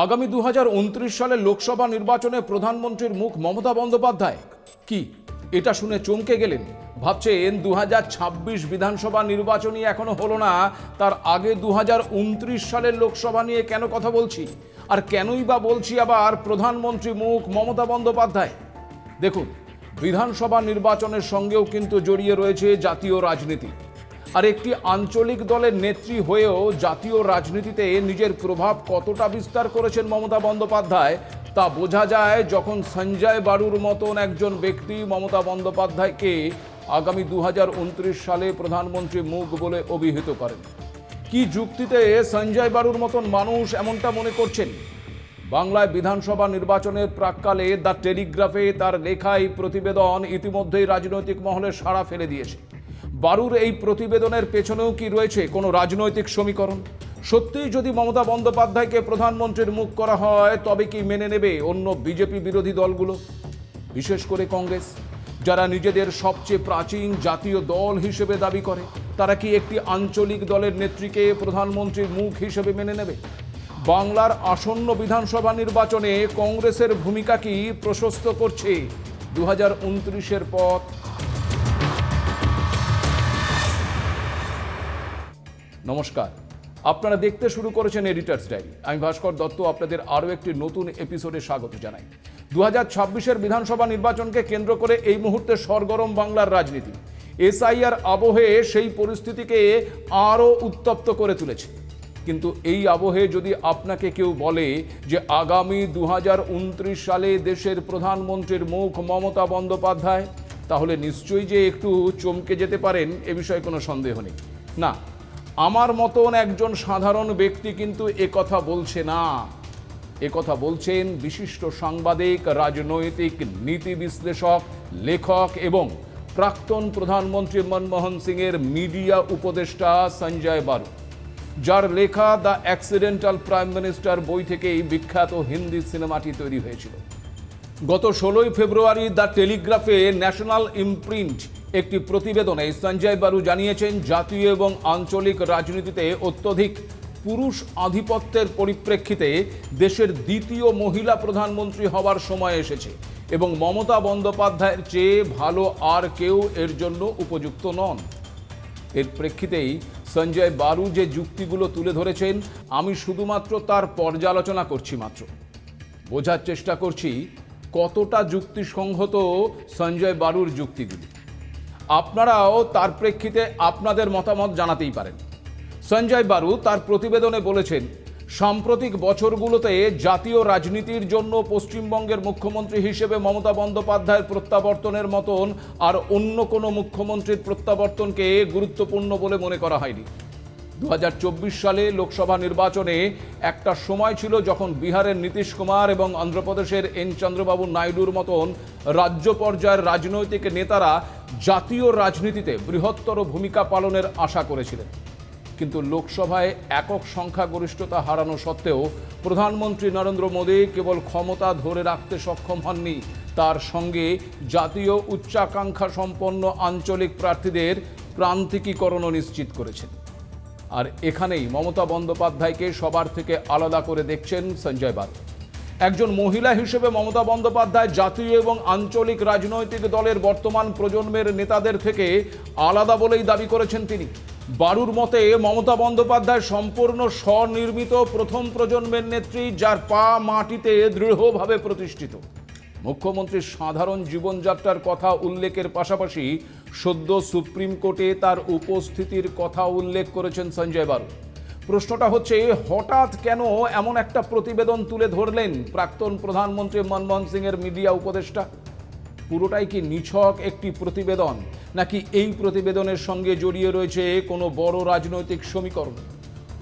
আগামী 2029 সালের লোকসভা নির্বাচনে প্রধানমন্ত্রীর মুখ মমতা বন্দ্যোপাধ্যায়। কি এটা শুনে চমকে গেলেন? ভাবছেন 2026 বিধানসভা নির্বাচনই এখনো হলো না, তার আগে 2029 সালের লোকসভা নিয়ে কেন কথা বলছি, আর কেনই বা বলছি আবার প্রধানমন্ত্রী মুখ মমতা বন্দ্যোপাধ্যায়? দেখুন, বিধানসভা নির্বাচনের সঙ্গেও কিন্তু জড়িয়ে রয়েছে জাতীয় রাজনীতি। আর একটি আঞ্চলিক দলের নেত্রী হয়েও জাতীয় রাজনীতিতে নিজের প্রভাব কতটা বিস্তার করেছেন মমতা বন্দ্যোপাধ্যায় তা বোঝা যায় যখন সঞ্জয় বারুর মতন একজন ব্যক্তি মমতা বন্দ্যোপাধ্যায়কে আগামী 2029 সালে প্রধানমন্ত্রী মুখ বলে অভিহিত করেন। কি যুক্তিতে সঞ্জয় বারুর মতন মানুষ এমনটা মনে করছেন? বাংলায় বিধানসভা নির্বাচনের প্রাক্কালে দ্য টেলিগ্রাফে তার লেখা এই প্রতিবেদন ইতিমধ্যেই রাজনৈতিক মহলে সাড়া ফেলে দিয়েছে। বারুর এই প্রতিবেদনের পেছনেও কি রয়েছে কোনো রাজনৈতিক সমীকরণ? সত্যিই যদি মমতা বন্দ্যোপাধ্যায়কে প্রধানমন্ত্রীর মুখ করা হয়, তবে কি মেনে নেবে অন্য বিজেপি বিরোধী দলগুলো, বিশেষ করে কংগ্রেস, যারা নিজেদের সবচেয়ে প্রাচীন জাতীয় দল হিসেবে দাবি করে? তারা কি একটি আঞ্চলিক দলের নেত্রীকে প্রধানমন্ত্রীর মুখ হিসেবে মেনে নেবে? বাংলার আসন্ন বিধানসভা নির্বাচনে কংগ্রেসের ভূমিকা কি প্রশস্ত করছে 2029-এর পথ? নমস্কার, আপনারা দেখতে শুরু করেছেন এডিটর্স ডায়েরি। আমি ভাস্কর দত্ত আপনাদের আরও একটি নতুন এপিসোডে স্বাগত জানাই। 2026-এর বিধানসভা নির্বাচনকে কেন্দ্র করে এই মুহূর্তে সরগরম বাংলার রাজনীতি। এসআইআর আবহে সেই পরিস্থিতিকে আরও উত্তপ্ত করে তুলেছে। কিন্তু এই আবহে যদি আপনাকে কেউ বলে যে আগামী 2029 সালে দেশের প্রধানমন্ত্রীর মুখ মমতা বন্দ্যোপাধ্যায়, তাহলে নিশ্চয়ই যে একটু চমকে যেতে পারেন, এ বিষয়ে কোনো সন্দেহ নেই। না, আমার মতন একজন সাধারণ ব্যক্তি কিন্তু একথা বলছে না। একথা বলছেন বিশিষ্ট সাংবাদিক, রাজনৈতিক নীতি বিশ্লেষক, লেখক এবং প্রাক্তন প্রধানমন্ত্রী মনমোহন সিংয়ের মিডিয়া উপদেষ্টা সঞ্জয় বারু, যার লেখা দ্য অ্যাক্সিডেন্টাল প্রাইম মিনিস্টার বই থেকেই বিখ্যাত হিন্দি সিনেমাটি তৈরি হয়েছিল। গত 16ই ফেব্রুয়ারি দ্য টেলিগ্রাফে ন্যাশনাল ইমপ্রিন্ট একটি প্রতিবেদনে সঞ্জয় বারু জানিয়েছেন, জাতীয় এবং আঞ্চলিক রাজনীতিতে অত্যধিক পুরুষ আধিপত্যের পরিপ্রেক্ষিতে দেশের দ্বিতীয় মহিলা প্রধানমন্ত্রী হওয়ার সময় এসেছে এবং মমতা বন্দ্যোপাধ্যায়ের চেয়ে ভালো আর কেউ এর জন্য উপযুক্ত নন। এর প্রেক্ষিতেই সঞ্জয় বারু যে যুক্তিগুলো তুলে ধরেছেন, আমি শুধুমাত্র তার পর্যালোচনা করছি, মাত্র বোঝার চেষ্টা করছি কতটা যুক্তিসঙ্গত সঞ্জয় বারুর যুক্তিগুলি। আপনারাও তার প্রেক্ষিতে আপনাদের মতামত জানাতেই পারেন। সঞ্জয় বারু তার প্রতিবেদনে বলেছেন, সাম্প্রতিক বছরগুলোতে জাতীয় রাজনীতির জন্য পশ্চিমবঙ্গের মুখ্যমন্ত্রী হিসেবে মমতা বন্দ্যোপাধ্যায়ের প্রত্যাবর্তনের মতন আর অন্য কোনো মুখ্যমন্ত্রীর প্রত্যাবর্তনকে গুরুত্বপূর্ণ বলে মনে করা হয়নি। 2024 সালে লোকসভা নির্বাচনে একটা সময় ছিল যখন বিহারের নীতিশ কুমার এবং অন্ধ্রপ্রদেশের এন চন্দ্রবাবু নাইডুর মতন রাজ্য পর্যায়ের রাজনৈতিক নেতারা জাতীয় রাজনীতিতে বৃহত্তর ভূমিকা পালনের আশা করেছিলেন। কিন্তু লোকসভায় একক সংখ্যাগরিষ্ঠতা হারানো সত্ত্বেও প্রধানমন্ত্রী নরেন্দ্র মোদী কেবল ক্ষমতা ধরে রাখতে সক্ষম হননি, তার সঙ্গে জাতীয় উচ্চাকাঙ্ক্ষা সম্পন্ন আঞ্চলিক প্রার্থীদের প্রান্তিকীকরণও নিশ্চিত করেছেন। আর এখানেই মমতা বন্দ্যোপাধ্যায়কে সবার থেকে আলাদা করে দেখছেন সঞ্জয় বারু। একজন মহিলা হিসেবে মমতা বন্দ্যোপাধ্যায় জাতীয় এবং আঞ্চলিক রাজনৈতিক দলের বর্তমান প্রজন্মের নেতাদের থেকে আলাদা বলেই দাবি করেছেন তিনি। বারুর মতে মমতা বন্দ্যোপাধ্যায় সম্পূর্ণ স্বনির্মিত প্রথম প্রজন্মের নেত্রী, যার পা মাটিতে দৃঢ়ভাবে প্রতিষ্ঠিত। মুখ্যমন্ত্রীর সাধারণ জীবনযাত্রার কথা উল্লেখের পাশাপাশি সদ্য সুপ্রিম কোর্টে তার উপস্থিতির কথা উল্লেখ করেছেন সঞ্জয় বারু। প্রশ্নটা হচ্ছে, হঠাৎ কেন এমন একটা প্রতিবেদন তুলে ধরলেন প্রাক্তন প্রধানমন্ত্রী মনমোহন সিংয়ের মিডিয়া উপদেষ্টা? পুরোটাই কি নিছক একটি প্রতিবেদন, নাকি এই প্রতিবেদনের সঙ্গে জড়িয়ে রয়েছে কোনো বড় রাজনৈতিক সমীকরণ?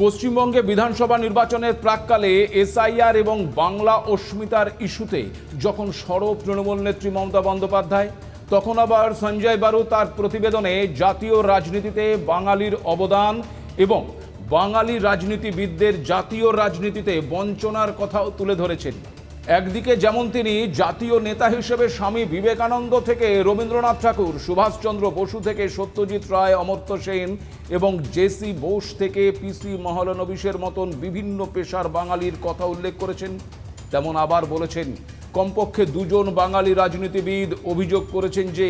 পশ্চিমবঙ্গে বিধানসভা নির্বাচনের প্রাক্কালে এসআইআর এবং বাংলা অস্মিতার ইস্যুতে যখন সরব তৃণমূল নেত্রী মমতা বন্দ্যোপাধ্যায়, তখন আবার সঞ্জয় বারু তার প্রতিবেদনে জাতীয় রাজনীতিতে বাঙালির অবদান এবং বাঙালি রাজনীতিবিদদের জাতীয় রাজনীতিতে বঞ্চনার কথাও তুলে ধরেছেন। একদিকে যেমন তিনি জাতীয় নেতা হিসেবে স্বামী বিবেকানন্দ থেকে রবীন্দ্রনাথ ঠাকুর, সুভাষচন্দ্র বসু থেকে সত্যজিৎ রায়, অমর্ত্য সেন এবং জেসি বোস থেকে পিসি মহলানবিশের মতন বিভিন্ন পেশার বাঙালির কথা উল্লেখ করেছেন, তেমন আবার বলেছেন কমপক্ষে দুজন বাঙালি রাজনীতিবিদ অভিযোগ করেছেন যে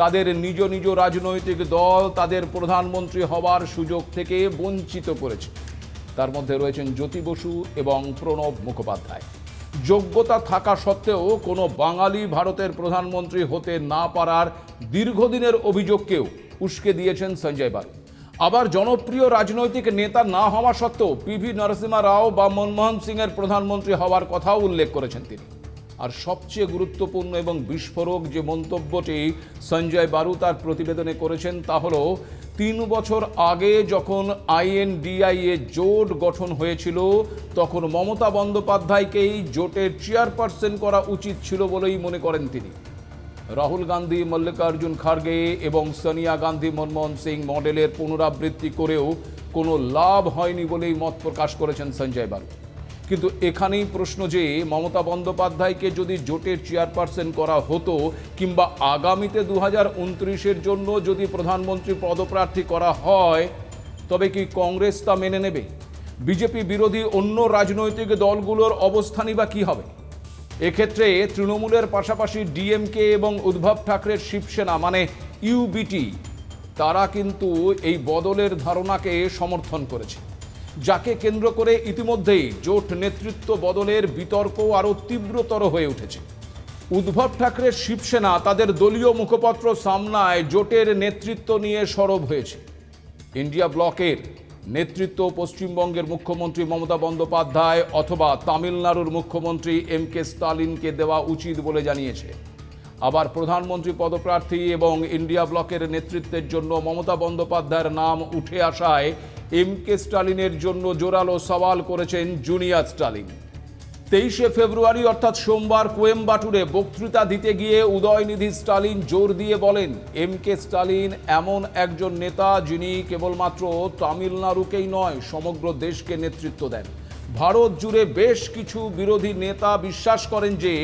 তাদের নিজ নিজ রাজনৈতিক দল তাদের প্রধানমন্ত্রী হওয়ার সুযোগ থেকে বঞ্চিত করেছে। তার মধ্যে রয়েছেন জ্যোতি বসু এবং প্রণব মুখোপাধ্যায়। যোগ্যতা থাকা সত্ত্বেও কোনো বাঙালি ভারতের প্রধানমন্ত্রী হতে না পারার দীর্ঘদিনের অভিযোগকেও উস্কে দিয়েছেন সঞ্জয় বারু। আবার জনপ্রিয় রাজনৈতিক নেতা না হওয়া সত্ত্বেও পিভি নরসিমহা রাও বা মনমোহন সিংয়ের প্রধানমন্ত্রী হওয়ার কথাও উল্লেখ করেছেন তিনি। আর সবচেয়ে গুরুত্বপূর্ণ এবং বিস্ফোরক যে মন্তব্যটি সঞ্জয় বারু তার প্রতিবেদনে করেছেন তা হলো 3 বছর আগে যখন INDIA জোট গঠন হয়েছিল তখন মমতা বন্দ্যোপাধ্যায়কেই জোটের চেয়ারপারসন করা উচিত ছিল বলেই মনে করেন তিনি। রাহুল গান্ধী, মল্লিকার্জুন খার্গে এবং সোনিয়া গান্ধী মনমোহন সিং মডেলের পুনরাবৃত্তি করেও কোনো লাভ হয়নি বলেই মত প্রকাশ করেছেন সঞ্জয় বারু। কিন্তু এখানেই প্রশ্ন যে মমতা বন্দ্যোপাধ্যায়কে যদি জোটের চেয়ারপারসন করা হতো কিংবা আগামীতে 2029-এর জন্য যদি প্রধানমন্ত্রী পদপ্রার্থী করা হয় তবে কি কংগ্রেস তা মেনে নেবে? বিজেপি বিরোধী অন্য রাজনৈতিক দলগুলোর অবস্থানই বা কী হবে? এক্ষেত্রে তৃণমূলের পাশাপাশি DMK এবং উদ্ধব ঠাকরের শিবসেনা মানে UBT তারা কিন্তু এই বদলের ধারণাকে সমর্থন করেছে, যাকে কেন্দ্র করে ইতিমধ্যেই জোট নেতৃত্ব বদলের বিতর্ক আরও তীব্রতর হয়ে উঠেছে। উদ্ধব ঠাকরের শিবসেনা তাদের দলীয় মুখপত্র সামনায় জোটের নেতৃত্ব নিয়ে সরব হয়েছে। ইন্ডিয়া ব্লকের নেতৃত্ব পশ্চিমবঙ্গের মুখ্যমন্ত্রী মমতা বন্দ্যোপাধ্যায় অথবা তামিলনাড়ুর মুখ্যমন্ত্রী MK স্টালিনকে দেওয়া উচিত বলে জানিয়েছে। আবার প্রধানমন্ত্রী পদপ্রার্থী এবং ইন্ডিয়া ব্লকের নেতৃত্বের জন্য মমতা বন্দ্যোপাধ্যায়ের নাম উঠে আসায় MK স্টালিনের জন্য জোরালো সওয়াল করেছেন জুনিয়র স্টালিন। 23শে ফেব্রুয়ারি অর্থাৎ সোমবার কোয়েম্বাটুরে বক্তৃতা দিতে গিয়ে উদয়নিধি স্টালিন জোর দিয়ে বলেন MK স্টালিন এমন একজন নেতা যিনি কেবলমাত্র তামিলনাড়ুকেই নয় সমগ্র দেশকে নেতৃত্ব দেন। ভারত জুড়ে বেশ কিছু বিরোধী নেতা বিশ্বাস করেন যে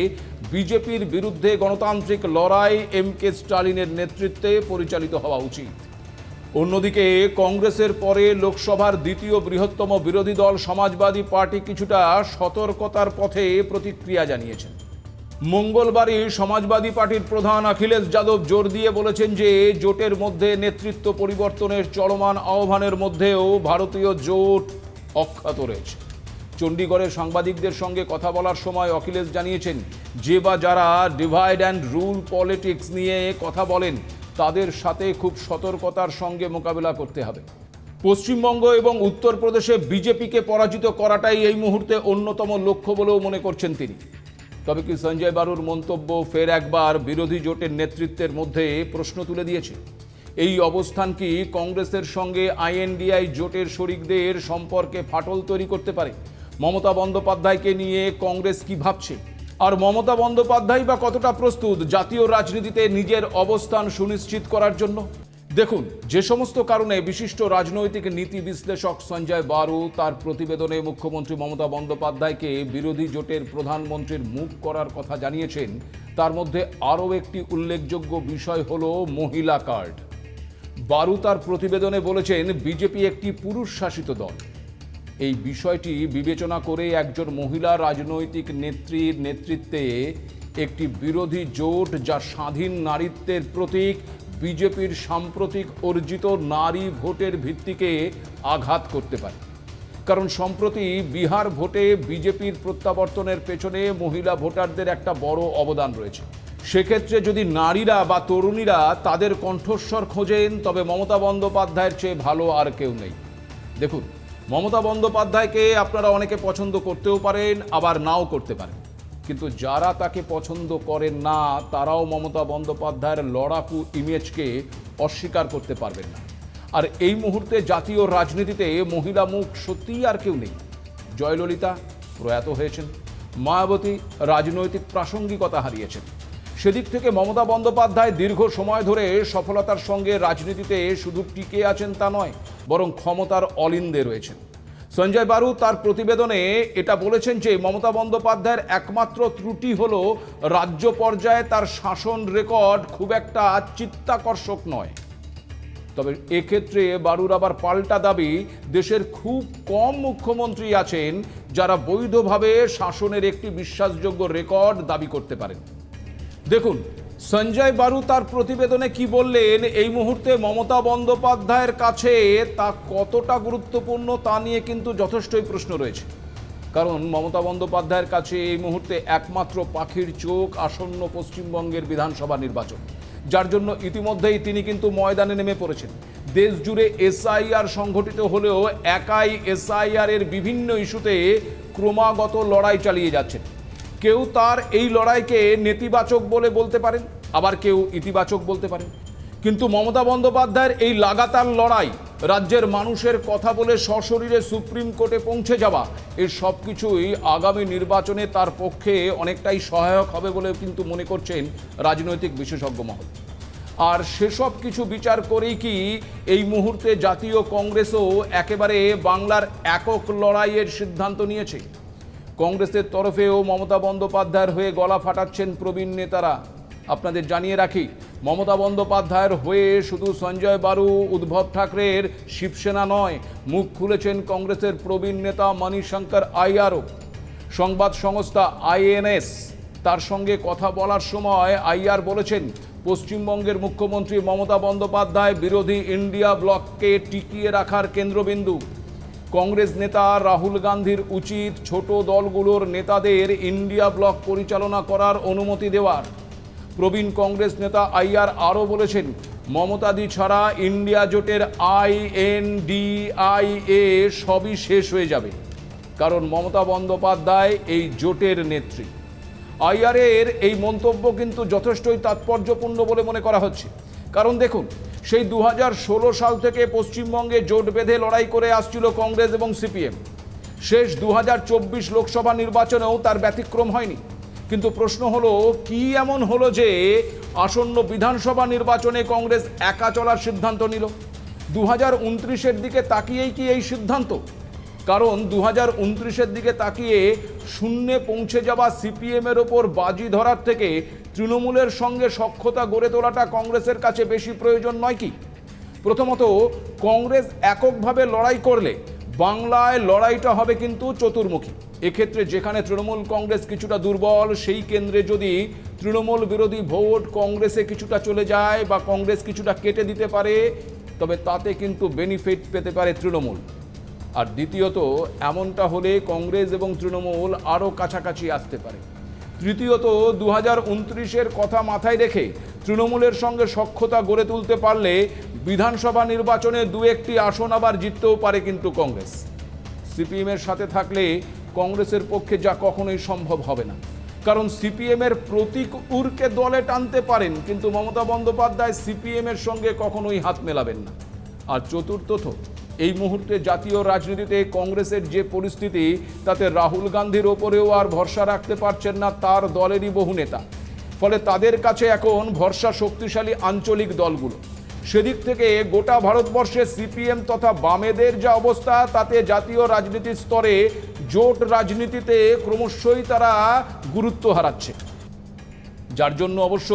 বিজেপির বিরুদ্ধে গণতান্ত্রিক লড়াই MK স্টালিনের নেতৃত্বে পরিচালিত হওয়া উচিত। অন্যদিকে কংগ্রেসের পরে লোকসভার দ্বিতীয় বৃহত্তম বিরোধী দল সমাজবাদী পার্টি কিছুটা সতর্কতার পথে প্রতিক্রিয়া জানিয়েছেন। মঙ্গলবারই সমাজবাদী পার্টির প্রধান অখিলেশ যাদব জোর দিয়ে বলেছেন যে জোটের মধ্যে নেতৃত্ব পরিবর্তনের চলমান আহ্বানের মধ্যেও ভারতীয় জোট অক্ষত রয়েছে। চণ্ডীগড়ে সাংবাদিকদের সঙ্গে কথা বলার সময় অখিলেশ জানিয়েছেন যে বা যারা ডিভাইড অ্যান্ড রুল পলিটিক্স নিয়ে কথা বলেন তাদের সাথে খুব সতর্কতার সঙ্গে মোকাবিলা করতে হবে। পশ্চিমবঙ্গ এবং উত্তরপ্রদেশে বিজেপিকে পরাজিত করাটাই এই মুহূর্তে অন্যতম লক্ষ্য বলেও মনে করছেন তিনি। তবে কি সঞ্জয় বারুর মন্তব্য ফের একবার বিরোধী জোটের নেতৃত্বের মধ্যে প্রশ্ন তুলে দিয়েছে? এই অবস্থান কি কংগ্রেসের সঙ্গে INDI জোটের শরিকদের সম্পর্কে ফাটল তৈরি করতে পারে? মমতা বন্দ্যোপাধ্যায়কে নিয়ে কংগ্রেস কি ভাবছে? আর মমতা বন্দ্যোপাধ্যায় বা কতটা প্রস্তুত জাতীয় রাজনীতিতে নিজের অবস্থান সুনিশ্চিত করার জন্য? দেখুন, যে সমস্ত কারণে বিশিষ্ট রাজনৈতিক নীতি বিশ্লেষক সঞ্জয় বারু তার প্রতিবেদনে মুখ্যমন্ত্রী মমতা বন্দ্যোপাধ্যায়কে বিরোধী জোটের প্রধানমন্ত্রীর মুখ করার কথা জানিয়েছেন, তার মধ্যে আরও একটি উল্লেখযোগ্য বিষয় হল মহিলা কার্ড। বারু তার প্রতিবেদনে বলেছেন বিজেপি একটি পুরুষ শাসিত দল। এই বিষয়টি বিবেচনা করে একজন মহিলা রাজনৈতিক নেত্রীর নেতৃত্বে একটি বিরোধী জোট যা স্বাধীন নারীত্বের প্রতীক বিজেপির সাম্প্রতিক অর্জিত নারী ভোটের ভিত্তিকে আঘাত করতে পারে। কারণ সম্প্রতি বিহার ভোটে বিজেপির প্রত্যাবর্তনের পেছনে মহিলা ভোটারদের একটা বড় অবদান রয়েছে। সেক্ষেত্রে যদি নারীরা বা তরুণীরা তাদের কণ্ঠস্বর খোঁজেন তবে মমতা বন্দ্যোপাধ্যায়ের চেয়ে ভালো আর কেউ নেই। দেখুন, মমতা বন্দ্যোপাধ্যায়কে আপনারা অনেকে পছন্দ করতেও পারেন আবার নাও করতে পারেন, কিন্তু যারা তাকে পছন্দ করেন না তারাও মমতা বন্দ্যোপাধ্যায়ের লড়াকু ইমেজকে অস্বীকার করতে পারবেন না। আর এই মুহূর্তে জাতীয় রাজনীতিতে মহিলা মুখ সত্যিই আর কেউ নেই। জয়ললিতা প্রয়াত হয়েছেন, মায়াবতী রাজনৈতিক প্রাসঙ্গিকতা হারিয়েছেন। সেদিক থেকে মমতা বন্দ্যোপাধ্যায় দীর্ঘ সময় ধরে সফলতার সঙ্গে রাজনীতিতে শুধু টিকে আছেন তা নয়, বরং ক্ষমতার অলিন্দে রয়েছেন। সঞ্জয় বারু তার প্রতিবেদনে এটা বলেছেন যে মমতা বন্দ্যোপাধ্যায়ের একমাত্র ত্রুটি হলো রাজ্য পর্যায়ে তার শাসন রেকর্ড খুব একটা চিত্তাকর্ষক নয়। তবে এক্ষেত্রে বারুর আবার পাল্টা দাবি, দেশের খুব কম মুখ্যমন্ত্রী আছেন যারা বৈধভাবে শাসনের একটি বিশ্বাসযোগ্য রেকর্ড দাবি করতে পারেন। দেখুন সঞ্জয় বারু তার প্রতিবেদনে কি বললেন, এই মুহূর্তে মমতা বন্দ্যোপাধ্যায়ের কাছে তা কতটা গুরুত্বপূর্ণ তা নিয়ে কিন্তু যথেষ্টই প্রশ্ন রয়েছে। কারণ মমতা বন্দ্যোপাধ্যায়ের কাছে এই মুহূর্তে একমাত্র পাখির চোখ আসন্ন পশ্চিমবঙ্গের বিধানসভা নির্বাচন, যার জন্য ইতিমধ্যেই তিনি কিন্তু ময়দানে নেমে পড়েছেন। দেশ জুড়ে এসআইআর সংগঠিত হলেও একাই এসআইআর এর বিভিন্ন ইস্যুতে ক্রমাগত লড়াই চালিয়ে যাচ্ছেন। কেউ তার এই লড়াইকে নেতিবাচক বলে বলতে পারেন, আবার কেউ ইতিবাচক বলতে পারেন, কিন্তু মমতা বন্দ্যোপাধ্যায়ের এই লাগাতার লড়াই, রাজ্যের মানুষের কথা বলে সশরীরে সুপ্রিম কোর্টে পৌঁছে যাওয়া, এই সব কিছুই আগামী নির্বাচনে তার পক্ষে অনেকটাই সহায়ক হবে বলে কিন্তু মনে করছেন রাজনৈতিক বিশেষজ্ঞ মহল। আর সেসব কিছু বিচার করেই কি এই মুহূর্তে জাতীয় কংগ্রেসও একেবারে বাংলার একক লড়াইয়ের সিদ্ধান্ত নিয়েছে। কংগ্রেসের তরফেও মমতা বন্দ্যোপাধ্যায়ের হয়ে গলা ফাটাচ্ছেন প্রবীণ নেতারা। আপনাদের জানিয়ে রাখি, মমতা বন্দ্যোপাধ্যায়ের হয়ে শুধু সঞ্জয় বারু, উদ্ধব ঠাকরের শিবসেনা নয়, মুখ খুলেছেন কংগ্রেসের প্রবীণ নেতা মণিশঙ্কর আইয়ারও। সংবাদ সংস্থা আইএনএস তার সঙ্গে কথা বলার সময় আইয়ার বলেছেন, পশ্চিমবঙ্গের মুখ্যমন্ত্রী মমতা বন্দ্যোপাধ্যায় বিরোধী ইন্ডিয়া ব্লককে টিকিয়ে রাখার কেন্দ্রবিন্দু। কংগ্রেস নেতা রাহুল গান্ধীর উচিত ছোট দলগুলোর নেতাদের ইন্ডিয়া ব্লক পরিচালনা করার অনুমতি দেওয়ার। প্রবীণ কংগ্রেস নেতা আইয়ার আরও বলেছেন, মমতাদি ছাড়া ইন্ডিয়া জোটের INDIA সবই শেষ হয়ে যাবে, কারণ মমতা বন্দ্যোপাধ্যায় এই জোটের নেত্রী। আইয়ারের এই মন্তব্য কিন্তু যথেষ্টই তাৎপর্যপূর্ণ বলে মনে করা হচ্ছে। কারণ দেখুন, সেই 2016 সাল থেকে পশ্চিমবঙ্গে জোট বেঁধে লড়াই করে আসছিল কংগ্রেস এবং সিপিএম। শেষ 2024 লোকসভা নির্বাচনেও তার ব্যতিক্রম হয়নি। কিন্তু প্রশ্ন হলো, কি এমন হলো যে আসন্ন বিধানসভা নির্বাচনে কংগ্রেস একা চলার সিদ্ধান্ত নিল? 2029-এর দিকে তাকিয়েই কি এই সিদ্ধান্ত? কারণ 2029-এর দিকে তাকিয়ে শূন্যে পৌঁছে যাওয়া সিপিএমের ওপর বাজি ধরার থেকে তৃণমূলের সঙ্গে সখ্যতা গড়ে তোলাটা কংগ্রেসের কাছে বেশি প্রয়োজন নয় কি? প্রথমত, কংগ্রেস এককভাবে লড়াই করলে বাংলায় লড়াইটা হবে কিন্তু চতুর্মুখী। এক্ষেত্রে যেখানে তৃণমূল কংগ্রেস কিছুটা দুর্বল, সেই কেন্দ্রে যদি তৃণমূল বিরোধী ভোট কংগ্রেসে কিছুটা চলে যায় বা কংগ্রেস কিছুটা কেটে দিতে পারে, তবে তাতে কিন্তু বেনিফিট পেতে পারে তৃণমূল। আর দ্বিতীয়ত, এমনটা হলে কংগ্রেস এবং তৃণমূল আরও কাছাকাছি আসতে পারে। তৃতীয়ত, 2029-এর কথা মাথায় রেখে তৃণমূলের সঙ্গে সখ্যতা গড়ে তুলতে পারলে বিধানসভা নির্বাচনে 2-1টি আসন আবার জিততেও পারে কিন্তু কংগ্রেস। সিপিএমের সাথে থাকলে কংগ্রেসের পক্ষে যা কখনোই সম্ভব হবে না, কারণ সিপিএমের প্রতীক উরকে দলে টানতে পারেন, কিন্তু মমতা বন্দ্যোপাধ্যায় সিপিএমের সঙ্গে কখনোই হাত মেলাবেন না। আর চতুর্থত, এই মুহূর্তে জাতীয় রাজনীতিতে কংগ্রেসের যে পরিস্থিতি, তাতে রাহুল গান্ধীর ওপরেও আর ভরসা রাখতে পারছেন না তার দলেরই বহু নেতা। ফলে তাদের কাছে এখন ভরসা শক্তিশালী আঞ্চলিক দলগুলো। সেদিক থেকে গোটা ভারতবর্ষে সিপিএম তথা বামেদের যা অবস্থা, তাতে জাতীয় রাজনীতির স্তরে জোট রাজনীতিতে ক্রমশই তারা গুরুত্ব হারাচ্ছে। যার জন্য অবশ্য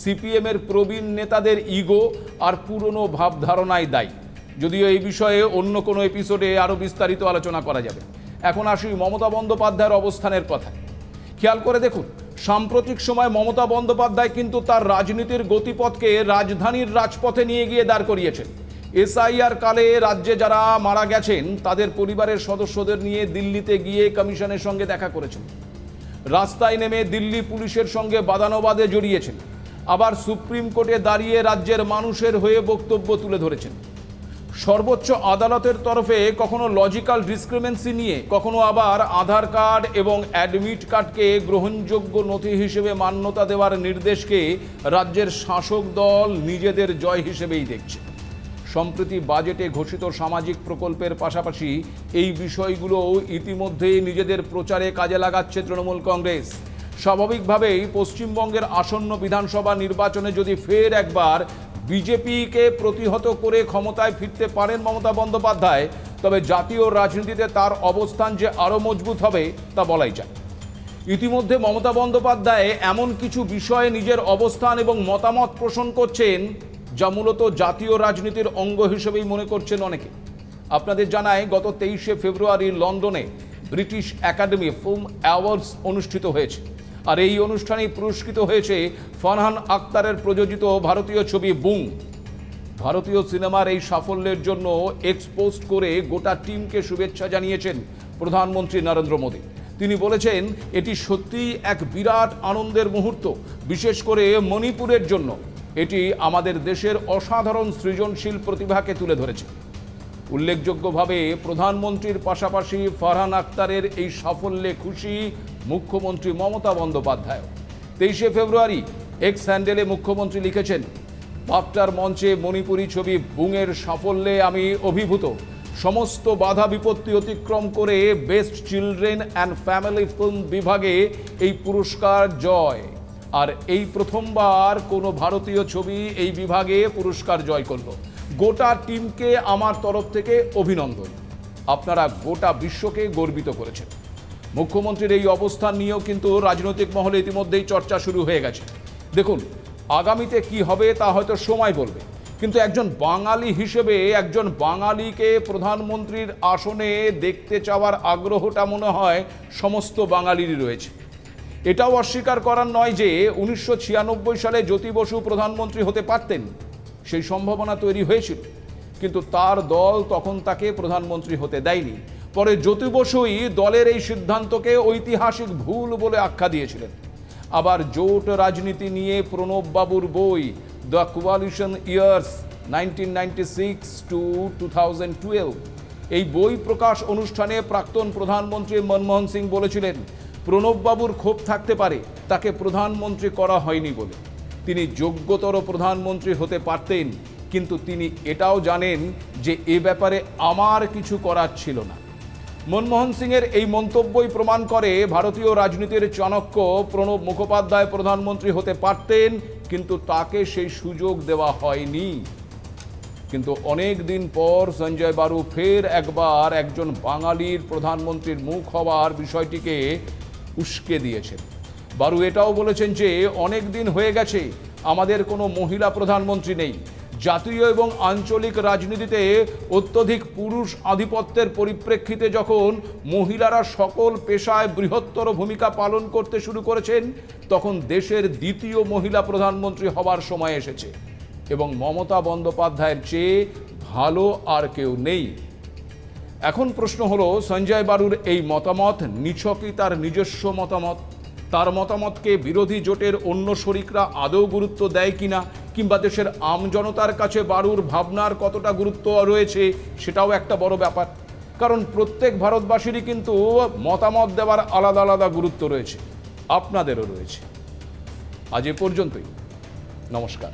সিপিএমের প্রবীণ নেতাদের ইগো আর পুরনো ভাবধারণাই দায়ী। যদিও এই বিষয়ে অন্য কোনো এপিসোডে আরও বিস্তারিত আলোচনা করা যাবে। এখন আসি মমতা বন্দ্যোপাধ্যায়ের অবস্থানের কথা। খেয়াল করে দেখুন, সাম্প্রতিক সময় মমতা বন্দ্যোপাধ্যায় কিন্তু তার রাজনীতির গতিপথকে রাজধানীর রাজপথে নিয়ে গিয়ে দাঁড় করিয়েছেন। এসআইআর কালে রাজ্যে যারা মারা গেছেন তাদের পরিবারের সদস্যদের নিয়ে দিল্লিতে গিয়ে কমিশনের সঙ্গে দেখা করেছেন। রাস্তায় নেমে দিল্লি পুলিশের সঙ্গে বাদানুবাদে জড়িয়েছেন। আবার সুপ্রিম কোর্টে দাঁড়িয়ে রাজ্যের মানুষের হয়ে বক্তব্য তুলে ধরেছেন। সর্বোচ্চ আদালতের তরফে কখনো লজিক্যাল ডিসক্রিমিনেন্সি নিয়ে, কখনো আবার আধার কার্ড এবং অ্যাডমিট কার্ডকে গ্রহণযোগ্য নথি হিসেবে মান্যতা দেওয়ার নির্দেশকে রাজ্যের শাসক দল নিজেদের জয় হিসেবেই দেখছে। সম্প্রতি বাজেটে ঘোষিত সামাজিক প্রকল্পের পাশাপাশি এই বিষয়গুলো ইতিমধ্যেই নিজেদের প্রচারে কাজে লাগাচ্ছে তৃণমূল কংগ্রেস। স্বাভাবিকভাবেই পশ্চিমবঙ্গের আসন্ন বিধানসভা নির্বাচনে যদি ফের একবার বিজেপিকে প্রতিহত করে ক্ষমতায় ফিরতে পারেন মমতা বন্দ্যোপাধ্যায়, তবে জাতীয় রাজনীতিতে তার অবস্থান যে আরও মজবুত হবে তা বলাই যায়। ইতিমধ্যে মমতা বন্দ্যোপাধ্যায় এমন কিছু বিষয়ে নিজের অবস্থান এবং মতামত পোষণ করছেন যা মূলত জাতীয় রাজনীতির অঙ্গ হিসেবেই মনে করছেন অনেকে। আপনাদের জানায়, গত 23শে ফেব্রুয়ারি লন্ডনে ব্রিটিশ একাডেমি ফিল্ম অ্যাওয়ার্ডস অনুষ্ঠিত হয়েছে। আর এই অনুষ্ঠানেই পুরস্কৃত হয়েছে ফারহান আখতারের প্রযোজিত ভারতীয় ছবি বুং। ভারতীয় সিনেমার এই সাফল্যের জন্য এক্সপোস্ট করে গোটা টিমকে শুভেচ্ছা জানিয়েছেন প্রধানমন্ত্রী নরেন্দ্র মোদী। তিনি বলেছেন, এটি সত্যিই এক বিরাট আনন্দের মুহূর্ত, বিশেষ করে মণিপুরের জন্য। এটি আমাদের দেশের অসাধারণ সৃজনশীল প্রতিভাকে তুলে ধরেছে। উল্লেখযোগ্যভাবে প্রধানমন্ত্রীর পাশাপাশি ফারহান আখতারের এই সাফল্যে খুশি মুখ্যমন্ত্রী মমতা বন্দ্যোপাধ্যায়। 23শে ফেব্রুয়ারি এক্স হ্যান্ডেলে মুখ্যমন্ত্রী লিখেছেন, বাফটার মঞ্চে মণিপুরী ছবি বুংয়ের সাফল্যে আমি অভিভূত। সমস্ত বাধা বিপত্তি অতিক্রম করে best children and family film বিভাগে এই পুরস্কার জয়। আর এই প্রথমবার কোনো ভারতীয় ছবি এই বিভাগে পুরস্কার জয় করল। গোটা টিমকে আমার তরফ থেকে অভিনন্দন। আপনারা গোটা বিশ্বকে গর্বিত করেছেন। মুখ্যমন্ত্রীর এই অবস্থান নিয়েও কিন্তু রাজনৈতিক মহলে ইতিমধ্যেই চর্চা শুরু হয়ে গেছে। দেখুন, আগামীতে কি হবে তা হয়তো সময় বলবে, কিন্তু একজন বাঙালি হিসেবে একজন বাঙালিকে প্রধানমন্ত্রীর আসনে দেখতে চাওয়ার আগ্রহটা মনে হয় সমস্ত বাঙালিরই রয়েছে। এটাও অস্বীকার করার নয় যে 1996 সালে জ্যোতি বসু প্রধানমন্ত্রী হতে পারতেন, সেই সম্ভাবনা তৈরি হয়েছিল, কিন্তু তার দল তখন তাকে প্রধানমন্ত্রী হতে দেয়নি। পরে জ্যোতি বসুই দলের এই সিদ্ধান্তকে ঐতিহাসিক ভুল বলে আখ্যা দিয়েছিলেন। আবার জোট রাজনীতি নিয়ে প্রণব বাবুর বই দ্য কোয়ালিশন ইয়ার্স 1996 to 2012 এই বই প্রকাশ অনুষ্ঠানে প্রাক্তন প্রধানমন্ত্রী মনমোহন সিং বলেছিলেন, প্রণব বাবুর ক্ষোভ থাকতে পারে তাকে প্রধানমন্ত্রী করা হয়নি বলে। তিনি যোগ্যতর প্রধানমন্ত্রী হতে পারতেন, কিন্তু তিনি এটাও জানেন যে এ ব্যাপারে আমার কিছু করার ছিল না। মনমোহন সিংয়ের এই মন্তব্যই প্রমাণ করে ভারতীয় রাজনীতির চাণক্য প্রণব মুখোপাধ্যায় প্রধানমন্ত্রী হতে পারতেন, কিন্তু তাকে সেই সুযোগ দেওয়া হয়নি। কিন্তু অনেক দিন পর সঞ্জয় বারু ফের একবার একজন বাঙালির প্রধানমন্ত্রীর মুখ হওয়ার বিষয়টিকে উস্কে দিয়েছেন। বারু এটাও বলেছেন যে অনেক দিন হয়ে গেছে আমাদের কোনো মহিলা প্রধানমন্ত্রী নেই। জাতীয় এবং আঞ্চলিক রাজনীতিতে অত্যধিক পুরুষ আধিপত্যের পরিপ্রেক্ষিতে যখন মহিলারা সকল পেশায় বৃহত্তর ভূমিকা পালন করতে শুরু করেছেন, তখন দেশের দ্বিতীয় মহিলা প্রধানমন্ত্রী হবার সময় এসেছে এবং মমতা বন্দ্যোপাধ্যায়ের চেয়ে ভালো আর কেউ নেই। এখন প্রশ্ন হলো, সঞ্জয় বারুর এই মতামত নিছকই তার নিজস্ব মতামত? তার মতামতকে বিরোধী জোটের অন্য শরিকরা আদৌ গুরুত্ব দেয় কিনা, কিংবা দেশের আমজনতার কাছে বারুর ভাবনার কতটা গুরুত্ব রয়েছে সেটাও একটা বড় ব্যাপার। কারণ প্রত্যেক ভারতবাসীরই কিন্তু মতামত দেওয়ার আলাদা আলাদা গুরুত্ব রয়েছে, আপনাদেরও রয়েছে। আজ এ পর্যন্তই, নমস্কার।